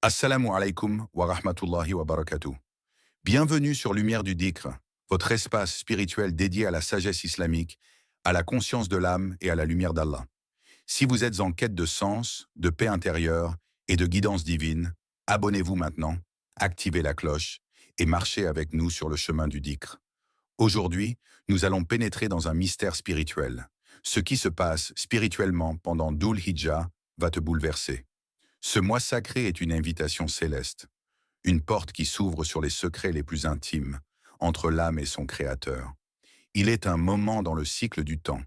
Assalamu alaikum wa rahmatullahi wa barakatuh. Bienvenue sur Lumière du Dhikr, votre espace spirituel dédié à la sagesse islamique, à la conscience de l'âme et à la lumière d'Allah. Si vous êtes en quête de sens, de paix intérieure et de guidance divine, abonnez-vous maintenant, activez la cloche et marchez avec nous sur le chemin du Dhikr. Aujourd'hui, nous allons pénétrer dans un mystère spirituel. Ce qui se passe spirituellement pendant Dhul Hijjah va te bouleverser. Ce mois sacré est une invitation céleste, une porte qui s'ouvre sur les secrets les plus intimes, entre l'âme et son Créateur. Il est un moment dans le cycle du temps,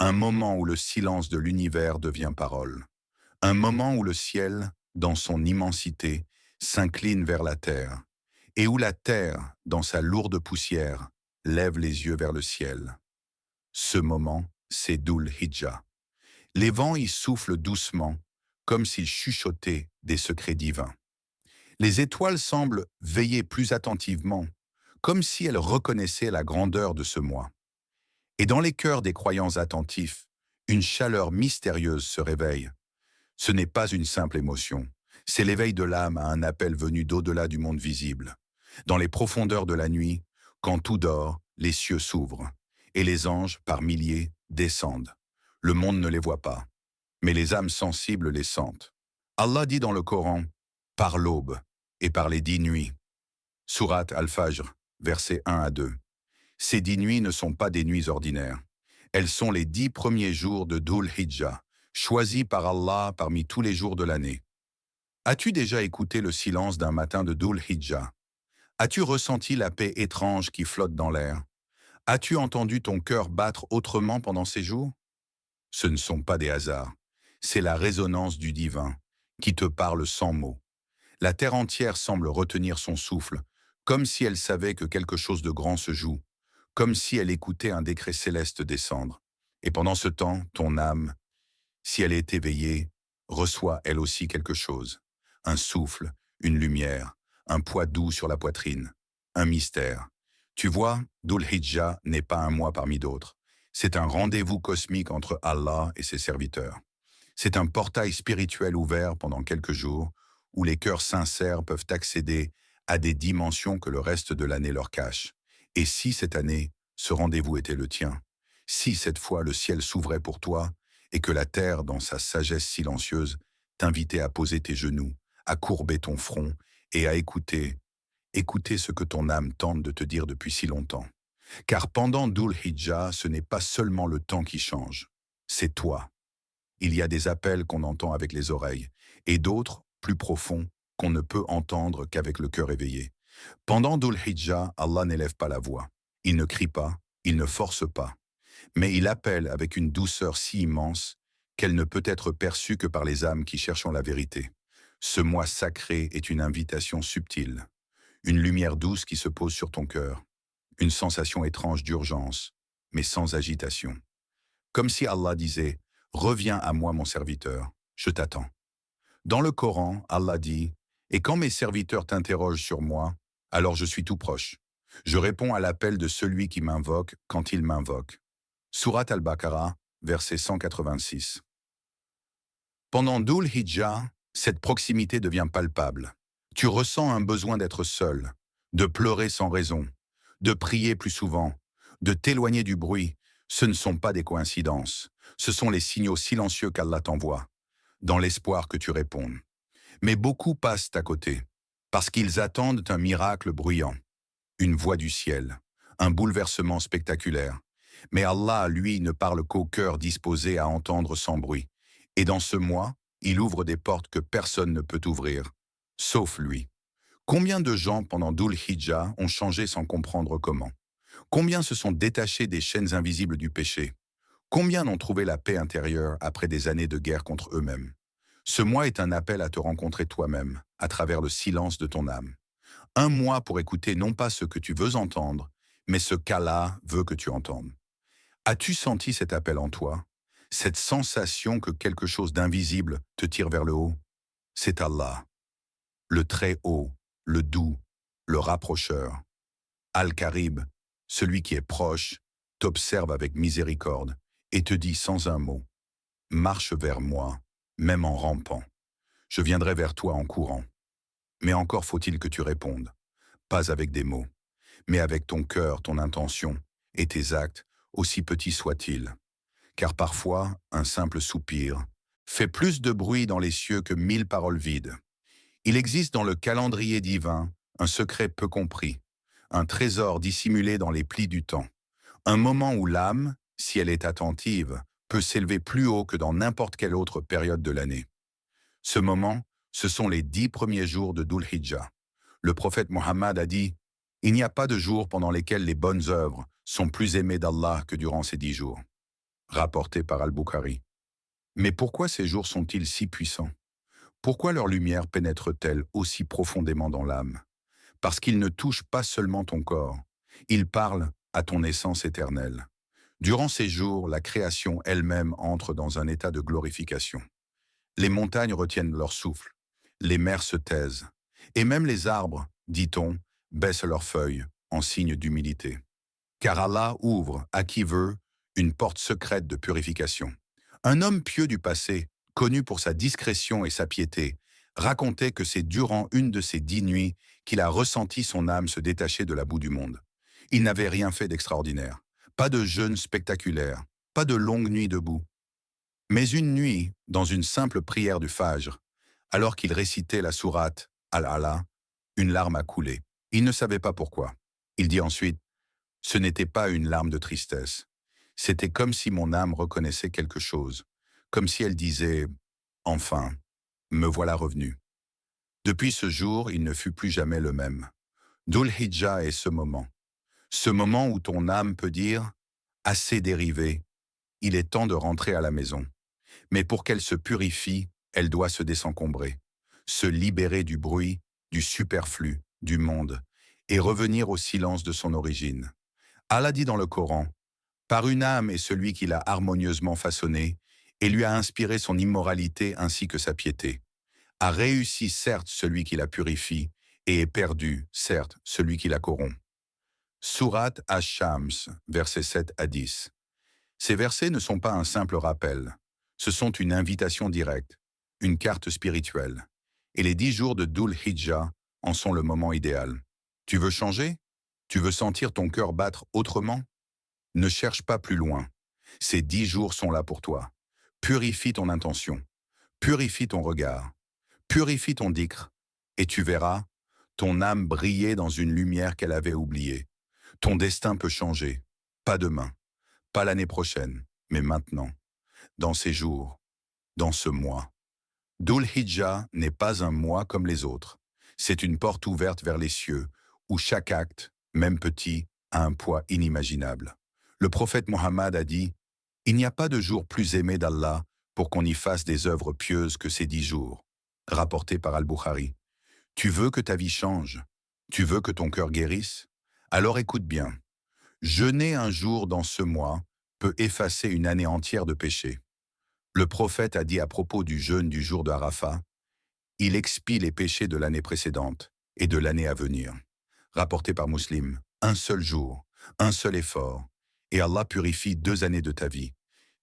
un moment où le silence de l'univers devient parole, un moment où le ciel, dans son immensité, s'incline vers la terre, et où la terre, dans sa lourde poussière, lève les yeux vers le ciel. Ce moment, c'est Dhul Hijjah. Les vents y soufflent doucement, comme s'ils chuchotaient des secrets divins. Les étoiles semblent veiller plus attentivement, comme si elles reconnaissaient la grandeur de ce mois. Et dans les cœurs des croyants attentifs, une chaleur mystérieuse se réveille. Ce n'est pas une simple émotion, c'est l'éveil de l'âme à un appel venu d'au-delà du monde visible. Dans les profondeurs de la nuit, quand tout dort, les cieux s'ouvrent, et les anges, par milliers, descendent. Le monde ne les voit pas, mais les âmes sensibles les sentent. Allah dit dans le Coran, « Par l'aube et par les 10 nuits ». Sourate Al-Fajr, versets 1 à 2. Ces 10 nuits ne sont pas des nuits ordinaires. Elles sont les 10 premiers jours de Dhul Hijjah, choisis par Allah parmi tous les jours de l'année. As-tu déjà écouté le silence d'un matin de Dhul Hijjah? As-tu ressenti la paix étrange qui flotte dans l'air? As-tu entendu ton cœur battre autrement pendant ces jours? Ce ne sont pas des hasards. C'est la résonance du divin, qui te parle sans mots. La terre entière semble retenir son souffle, comme si elle savait que quelque chose de grand se joue, comme si elle écoutait un décret céleste descendre. Et pendant ce temps, ton âme, si elle est éveillée, reçoit elle aussi quelque chose. Un souffle, une lumière, un poids doux sur la poitrine, un mystère. Tu vois, Dhul Hijjah n'est pas un mois parmi d'autres. C'est un rendez-vous cosmique entre Allah et ses serviteurs. C'est un portail spirituel ouvert pendant quelques jours où les cœurs sincères peuvent accéder à des dimensions que le reste de l'année leur cache. Et si cette année, ce rendez-vous était le tien, si cette fois le ciel s'ouvrait pour toi et que la terre, dans sa sagesse silencieuse, t'invitait à poser tes genoux, à courber ton front et à écouter ce que ton âme tente de te dire depuis si longtemps. Car pendant Dhul Hijjah, ce n'est pas seulement le temps qui change, c'est toi. Il y a des appels qu'on entend avec les oreilles, et d'autres, plus profonds, qu'on ne peut entendre qu'avec le cœur éveillé. Pendant Dhul Hijjah, Allah n'élève pas la voix. Il ne crie pas, il ne force pas. Mais il appelle avec une douceur si immense qu'elle ne peut être perçue que par les âmes qui cherchent la vérité. Ce mois sacré est une invitation subtile, une lumière douce qui se pose sur ton cœur, une sensation étrange d'urgence, mais sans agitation. Comme si Allah disait « Reviens à moi mon serviteur, je t'attends ». Dans le Coran, Allah dit « Et quand mes serviteurs t'interrogent sur moi, alors je suis tout proche. Je réponds à l'appel de celui qui m'invoque quand il m'invoque. » Sourate Al-Baqarah, verset 186. Pendant Dhul Hijjah, cette proximité devient palpable. Tu ressens un besoin d'être seul, de pleurer sans raison, de prier plus souvent, de t'éloigner du bruit. Ce ne sont pas des coïncidences. Ce sont les signaux silencieux qu'Allah t'envoie, dans l'espoir que tu répondes. Mais beaucoup passent à côté, parce qu'ils attendent un miracle bruyant, une voix du ciel, un bouleversement spectaculaire. Mais Allah, lui, ne parle qu'au cœur disposé à entendre sans bruit. Et dans ce mois, il ouvre des portes que personne ne peut ouvrir, sauf lui. Combien de gens pendant Dhul Hijjah ont changé sans comprendre comment? Combien se sont détachés des chaînes invisibles du péché? Combien ont trouvé la paix intérieure après des années de guerre contre eux-mêmes? Ce mois est un appel à te rencontrer toi-même, à travers le silence de ton âme. Un mois pour écouter non pas ce que tu veux entendre, mais ce qu'Allah veut que tu entendes. As-tu senti cet appel en toi? Cette sensation que quelque chose d'invisible te tire vers le haut? C'est Allah, le très haut, le doux, le rapprocheur. Al-Karib, celui qui est proche, t'observe avec miséricorde et te dit sans un mot, « Marche vers moi, même en rampant. Je viendrai vers toi en courant. » Mais encore faut-il que tu répondes, pas avec des mots, mais avec ton cœur, ton intention et tes actes, aussi petits soient-ils. Car parfois, un simple soupir fait plus de bruit dans les cieux que 1000 paroles vides. Il existe dans le calendrier divin un secret peu compris, un trésor dissimulé dans les plis du temps, un moment où l'âme, si elle est attentive, peut s'élever plus haut que dans n'importe quelle autre période de l'année. Ce moment, ce sont les 10 premiers jours de Dhul Hijjah. Le prophète Mohammed a dit « Il n'y a pas de jours pendant lesquels les bonnes œuvres sont plus aimées d'Allah que durant ces 10 jours. » Rapporté par Al-Bukhari. Mais pourquoi ces jours sont-ils si puissants? Pourquoi leur lumière pénètre-t-elle aussi profondément dans l'âme? Parce qu'ils ne touchent pas seulement ton corps, ils parlent à ton essence éternelle. Durant ces jours, la création elle-même entre dans un état de glorification. Les montagnes retiennent leur souffle, les mers se taisent, et même les arbres, dit-on, baissent leurs feuilles en signe d'humilité. Car Allah ouvre, à qui veut, une porte secrète de purification. Un homme pieux du passé, connu pour sa discrétion et sa piété, racontait que c'est durant une de ces 10 nuits qu'il a ressenti son âme se détacher de la boue du monde. Il n'avait rien fait d'extraordinaire, pas de jeûne spectaculaire, pas de longue nuit debout. Mais une nuit, dans une simple prière du Fajr, alors qu'il récitait la sourate Al-Ala, une larme a coulé. Il ne savait pas pourquoi. Il dit ensuite, « Ce n'était pas une larme de tristesse. C'était comme si mon âme reconnaissait quelque chose, comme si elle disait « Enfin, me voilà revenu ». Depuis ce jour, il ne fut plus jamais le même. Dhul Hijjah est ce moment où ton âme peut dire « Assez dérivé, il est temps de rentrer à la maison ». Mais pour qu'elle se purifie, elle doit se désencombrer, se libérer du bruit, du superflu, du monde, et revenir au silence de son origine. Allah dit dans le Coran, « Par une âme est celui qui l'a harmonieusement façonné et lui a inspiré son immoralité ainsi que sa piété. A réussi certes celui qui la purifie et est perdu, certes, celui qui la corrompt. » Sourate Ash-Shams, versets 7 à 10. Ces versets ne sont pas un simple rappel. Ce sont une invitation directe, une carte spirituelle. Et les 10 jours de Dhul Hijjah en sont le moment idéal. Tu veux changer? Tu veux sentir ton cœur battre autrement? Ne cherche pas plus loin. Ces 10 jours sont là pour toi. Purifie ton intention. Purifie ton regard. Purifie ton dhikr. Et tu verras ton âme briller dans une lumière qu'elle avait oubliée. Ton destin peut changer. Pas demain. Pas l'année prochaine. Mais maintenant. Dans ces jours. Dans ce mois. Dhul Hijjah n'est pas un mois comme les autres. C'est une porte ouverte vers les cieux, où chaque acte, même petit, a un poids inimaginable. Le prophète Mohammed a dit « Il n'y a pas de jour plus aimé d'Allah pour qu'on y fasse des œuvres pieuses que ces 10 jours. » Rapporté par Al-Bukhari. Tu veux que ta vie change? Tu veux que ton cœur guérisse? Alors écoute bien. Jeûner un jour dans ce mois peut effacer une année entière de péché. Le prophète a dit à propos du jeûne du jour de Arafat, « Il expie les péchés de l'année précédente et de l'année à venir. » Rapporté par Muslim, un seul jour, un seul effort, et Allah purifie 2 années de ta vie.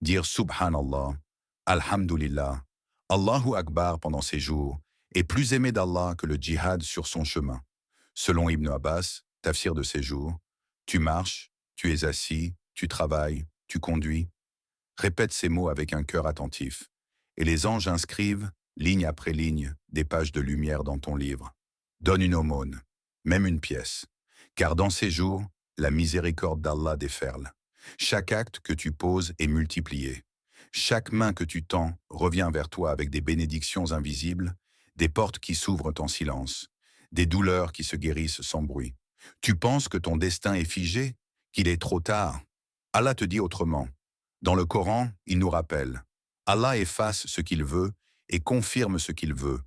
Dire Subhanallah, Alhamdulillah, Allahu Akbar pendant ces jours est plus aimé d'Allah que le djihad sur son chemin. Selon Ibn Abbas, tafsir de ces jours, tu marches, tu es assis, tu travailles, tu conduis. Répète ces mots avec un cœur attentif, et les anges inscrivent, ligne après ligne, des pages de lumière dans ton livre. Donne une aumône, même une pièce, car dans ces jours, la miséricorde d'Allah déferle. Chaque acte que tu poses est multiplié. Chaque main que tu tends revient vers toi avec des bénédictions invisibles, des portes qui s'ouvrent en silence, des douleurs qui se guérissent sans bruit. Tu penses que ton destin est figé, qu'il est trop tard. Allah te dit autrement. Dans le Coran, il nous rappelle, Allah efface ce qu'il veut et confirme ce qu'il veut,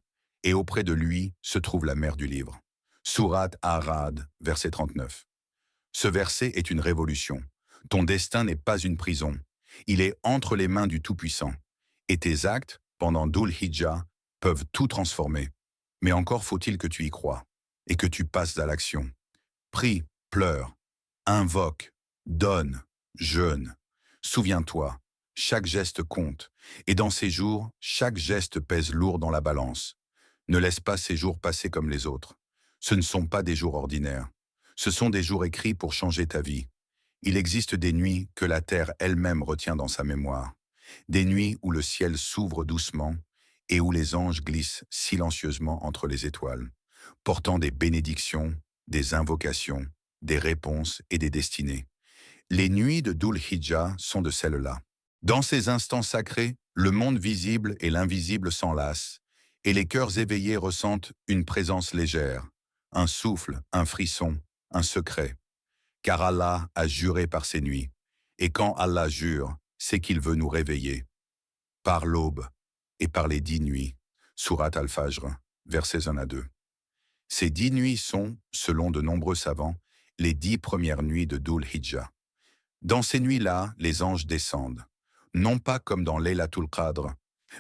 et auprès de lui se trouve la mère du livre. Sourate Ar-Ra'd, verset 39. Ce verset est une révolution. Ton destin n'est pas une prison. Il est entre les mains du Tout-Puissant. Et tes actes, pendant Dhul Hijjah, peuvent tout transformer. Mais encore faut-il que tu y crois, et que tu passes à l'action. Prie, pleure, invoque, donne, jeûne. Souviens-toi, chaque geste compte, et dans ces jours, chaque geste pèse lourd dans la balance. Ne laisse pas ces jours passer comme les autres. Ce ne sont pas des jours ordinaires. Ce sont des jours écrits pour changer ta vie. Il existe des nuits que la terre elle-même retient dans sa mémoire. Des nuits où le ciel s'ouvre doucement et où les anges glissent silencieusement entre les étoiles, portant des bénédictions, des invocations, des réponses et des destinées. Les nuits de Dhul Hijjah sont de celles-là. Dans ces instants sacrés, le monde visible et l'invisible s'enlacent, et les cœurs éveillés ressentent une présence légère, un souffle, un frisson, un secret. Car Allah a juré par ces nuits, et quand Allah jure, c'est qu'il veut nous réveiller. Par l'aube et par les 10 nuits. Sourate Al-Fajr, versets 1 à 2. Ces 10 nuits sont, selon de nombreux savants, les 10 premières nuits de Dhul Hijjah. Dans ces nuits-là, les anges descendent, non pas comme dans Laylatul Qadr,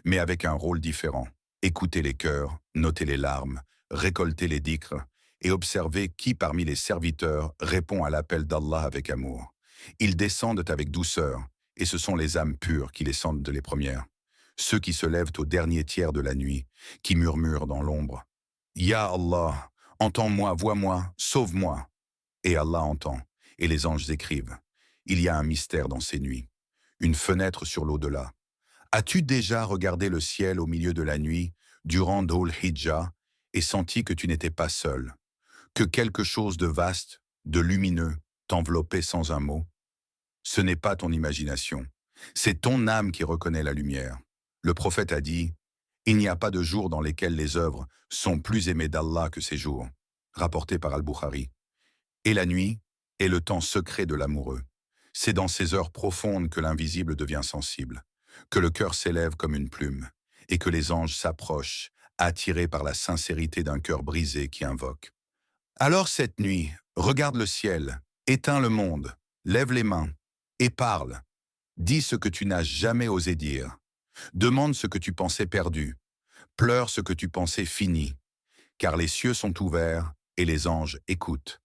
mais avec un rôle différent. Écoutez les cœurs, notez les larmes, récoltez les dhikrs, et observez qui parmi les serviteurs répond à l'appel d'Allah avec amour. Ils descendent avec douceur, et ce sont les âmes pures qui descendent les premières. Ceux qui se lèvent au dernier tiers de la nuit, qui murmurent dans l'ombre. « Ya Allah, entends-moi, vois-moi, sauve-moi » Et Allah entend, et les anges écrivent. Il y a un mystère dans ces nuits, une fenêtre sur l'au-delà. As-tu déjà regardé le ciel au milieu de la nuit, durant Dhul Hijjah, et senti que tu n'étais pas seul, que quelque chose de vaste, de lumineux, t'enveloppait sans un mot? Ce n'est pas ton imagination, c'est ton âme qui reconnaît la lumière. Le prophète a dit, « Il n'y a pas de jours dans lesquels les œuvres sont plus aimées d'Allah que ces jours », rapporté par Al-Bukhari. Et la nuit est le temps secret de l'amoureux. C'est dans ces heures profondes que l'invisible devient sensible, que le cœur s'élève comme une plume, et que les anges s'approchent, attirés par la sincérité d'un cœur brisé qui invoque. Alors cette nuit, regarde le ciel, éteins le monde, lève les mains, et parle. Dis ce que tu n'as jamais osé dire. Demande ce que tu pensais perdu. Pleure ce que tu pensais fini. Car les cieux sont ouverts et les anges écoutent.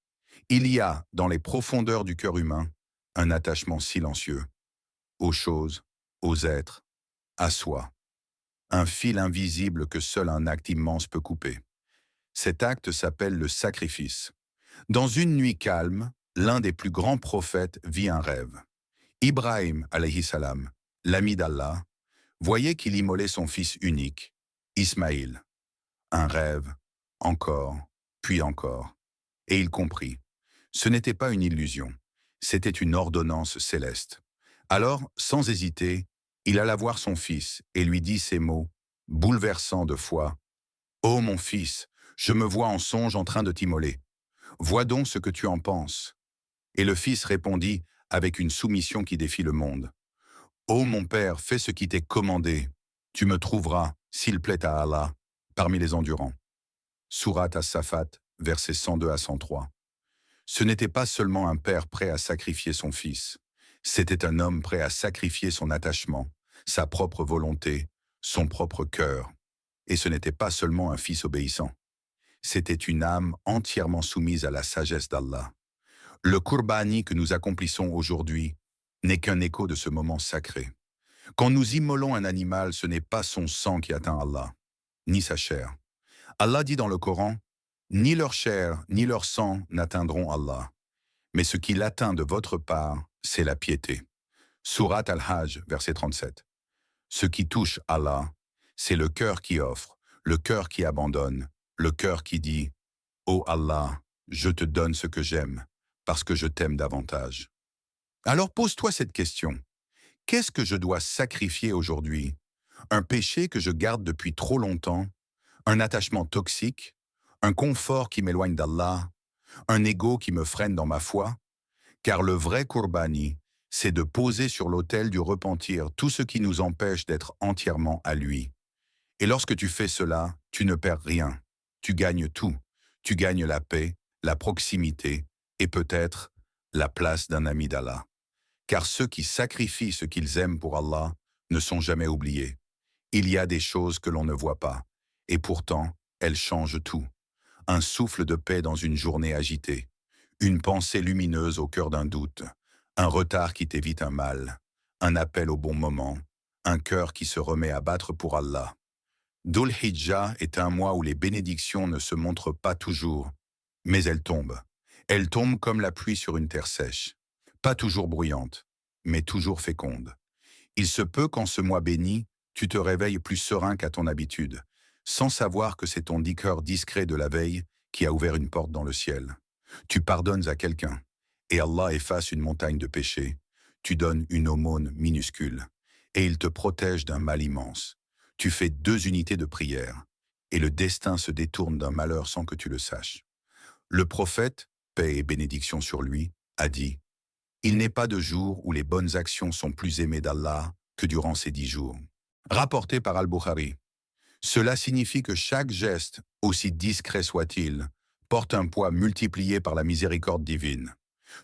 Il y a, dans les profondeurs du cœur humain, un attachement silencieux, aux choses, aux êtres, à soi. Un fil invisible que seul un acte immense peut couper. Cet acte s'appelle le sacrifice. Dans une nuit calme, l'un des plus grands prophètes vit un rêve. Ibrahim, alayhi salam, l'ami d'Allah, voyait qu'il immolait son fils unique, Ismaïl. Un rêve, encore, puis encore. Et il comprit. Ce n'était pas une illusion, c'était une ordonnance céleste. Alors, sans hésiter, il alla voir son fils et lui dit ces mots, bouleversants de foi. « Ô mon fils, je me vois en songe en train de t'immoler. Vois donc ce que tu en penses. » Et le fils répondit avec une soumission qui défie le monde. « Ô mon père, fais ce qui t'est commandé. Tu me trouveras, s'il plaît à Allah, parmi les endurants. » Sourate As-Safat, versets 102 à 103. Ce n'était pas seulement un père prêt à sacrifier son fils. C'était un homme prêt à sacrifier son attachement, sa propre volonté, son propre cœur. Et ce n'était pas seulement un fils obéissant. C'était une âme entièrement soumise à la sagesse d'Allah. Le Qurbani que nous accomplissons aujourd'hui n'est qu'un écho de ce moment sacré. Quand nous immolons un animal, ce n'est pas son sang qui atteint Allah, ni sa chair. Allah dit dans le Coran, « Ni leur chair, ni leur sang n'atteindront Allah. Mais ce qui l'atteint de votre part, c'est la piété. » Sourate Al-Hajj, verset 37. Ce qui touche Allah, c'est le cœur qui offre, le cœur qui abandonne, le cœur qui dit « Ô Allah, je te donne ce que j'aime, parce que je t'aime davantage. » Alors pose-toi cette question. Qu'est-ce que je dois sacrifier aujourd'hui? Un péché que je garde depuis trop longtemps? Un attachement toxique? Un confort qui m'éloigne d'Allah? Un ego qui me freine dans ma foi? Car le vrai Qurbani, c'est de poser sur l'autel du repentir tout ce qui nous empêche d'être entièrement à lui. Et lorsque tu fais cela, tu ne perds rien. Tu gagnes tout. Tu gagnes la paix, la proximité et peut-être la place d'un ami d'Allah. Car ceux qui sacrifient ce qu'ils aiment pour Allah ne sont jamais oubliés. Il y a des choses que l'on ne voit pas, et pourtant, elles changent tout. Un souffle de paix dans une journée agitée, une pensée lumineuse au cœur d'un doute, un retard qui t'évite un mal, un appel au bon moment, un cœur qui se remet à battre pour Allah. Dhul Hijjah est un mois où les bénédictions ne se montrent pas toujours, mais elles tombent. Elles tombent comme la pluie sur une terre sèche. Pas toujours bruyante, mais toujours féconde. Il se peut qu'en ce mois béni, tu te réveilles plus serein qu'à ton habitude, sans savoir que c'est ton dhikr discret de la veille qui a ouvert une porte dans le ciel. Tu pardonnes à quelqu'un, et Allah efface une montagne de péchés. Tu donnes une aumône minuscule, et il te protège d'un mal immense. Tu fais 2 unités de prière, et le destin se détourne d'un malheur sans que tu le saches. Le prophète, paix et bénédiction sur lui, a dit « Il n'est pas de jour où les bonnes actions sont plus aimées d'Allah que durant ces 10 jours. » Rapporté par Al-Bukhari. Cela signifie que chaque geste, aussi discret soit-il, porte un poids multiplié par la miséricorde divine.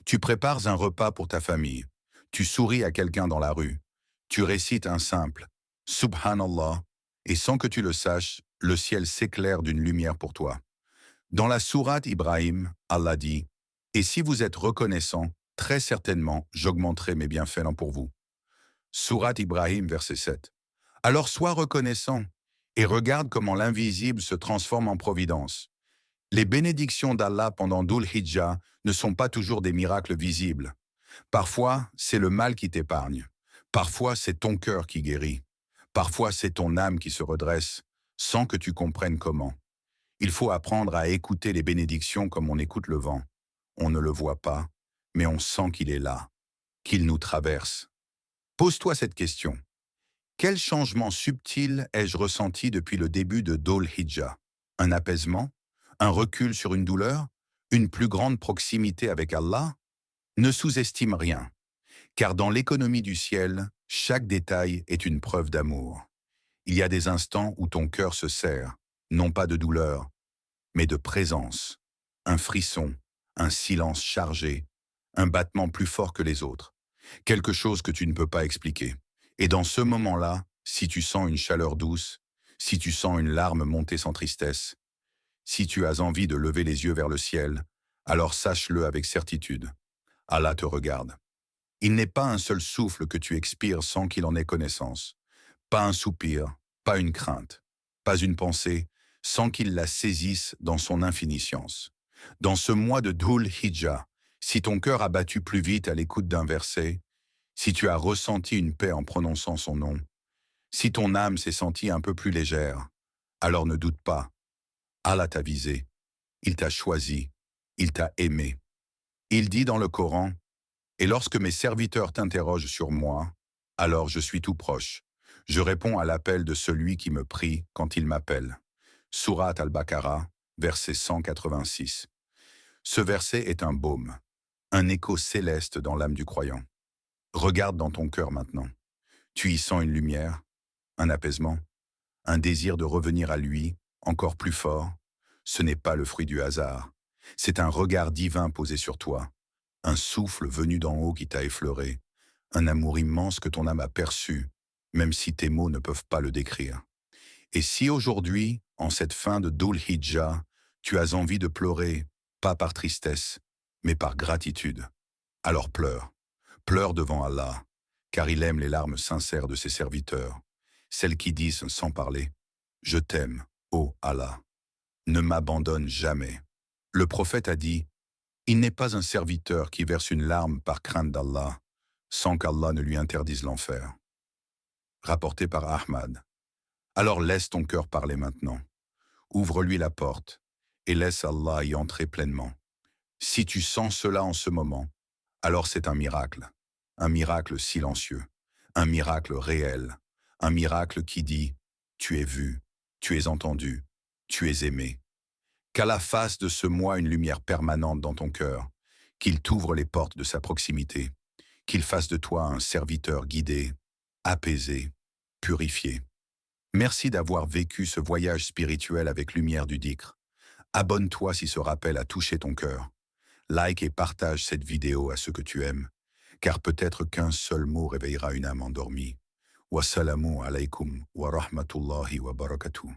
Tu prépares un repas pour ta famille. Tu souris à quelqu'un dans la rue. Tu récites un simple « Subhanallah » et sans que tu le saches, le ciel s'éclaire d'une lumière pour toi. Dans la sourate Ibrahim, Allah dit « Et si vous êtes reconnaissant, très certainement, j'augmenterai mes bienfaits pour vous. » Sourate Ibrahim, verset 7. Alors sois reconnaissant et regarde comment l'invisible se transforme en providence. Les bénédictions d'Allah pendant Dhul Hijjah ne sont pas toujours des miracles visibles. Parfois, c'est le mal qui t'épargne. Parfois, c'est ton cœur qui guérit. Parfois, c'est ton âme qui se redresse, sans que tu comprennes comment. Il faut apprendre à écouter les bénédictions comme on écoute le vent. On ne le voit pas, mais on sent qu'il est là, qu'il nous traverse. Pose-toi cette question. Quel changement subtil ai-je ressenti depuis le début de Dhul Hijjah? Un apaisement? Un recul sur une douleur? Une plus grande proximité avec Allah? Ne sous-estime rien, car dans l'économie du ciel, chaque détail est une preuve d'amour. Il y a des instants où ton cœur se serre, non pas de douleur, mais de présence. Un frisson, un silence chargé, un battement plus fort que les autres. Quelque chose que tu ne peux pas expliquer. Et dans ce moment-là, si tu sens une chaleur douce, si tu sens une larme monter sans tristesse, si tu as envie de lever les yeux vers le ciel, alors sache-le avec certitude. Allah te regarde. Il n'est pas un seul souffle que tu expires sans qu'il en ait connaissance. Pas un soupir, pas une crainte, pas une pensée, sans qu'il la saisisse dans son infiniscience. Dans ce mois de Dhul Hijjah, si ton cœur a battu plus vite à l'écoute d'un verset, si tu as ressenti une paix en prononçant son nom, si ton âme s'est sentie un peu plus légère, alors ne doute pas. Allah t'a visé, il t'a choisi, il t'a aimé. Il dit dans le Coran, « Et lorsque mes serviteurs t'interrogent sur moi, alors je suis tout proche. Je réponds à l'appel de celui qui me prie quand il m'appelle. » Sourate Al-Baqarah, verset 186. Ce verset est un baume, un écho céleste dans l'âme du croyant. Regarde dans ton cœur maintenant. Tu y sens une lumière, un apaisement, un désir de revenir à lui, encore plus fort. Ce n'est pas le fruit du hasard. C'est un regard divin posé sur toi, un souffle venu d'en haut qui t'a effleuré, un amour immense que ton âme a perçu, même si tes mots ne peuvent pas le décrire. Et si aujourd'hui, en cette fin de Dhul Hijjah, tu as envie de pleurer, pas par tristesse, mais par gratitude, alors pleure. Pleure devant Allah, car il aime les larmes sincères de ses serviteurs, celles qui disent sans parler « Je t'aime, ô Allah, ne m'abandonne jamais ». Le prophète a dit « Il n'est pas un serviteur qui verse une larme par crainte d'Allah, sans qu'Allah ne lui interdise l'enfer. » Rapporté par Ahmad. Alors laisse ton cœur parler maintenant. Ouvre-lui la porte et laisse Allah y entrer pleinement. Si tu sens cela en ce moment, alors c'est un miracle silencieux, un miracle réel, un miracle qui dit « Tu es vu, tu es entendu, tu es aimé ». Qu'Allah fasse de ce mois une lumière permanente dans ton cœur, qu'il t'ouvre les portes de sa proximité, qu'il fasse de toi un serviteur guidé, apaisé, purifié. Merci d'avoir vécu ce voyage spirituel avec lumière du dhikr. Abonne-toi si ce rappel a touché ton cœur. Like et partage cette vidéo à ceux que tu aimes, car peut-être qu'un seul mot réveillera une âme endormie. Wassalamu alaikum wa rahmatullahi wa barakatuh.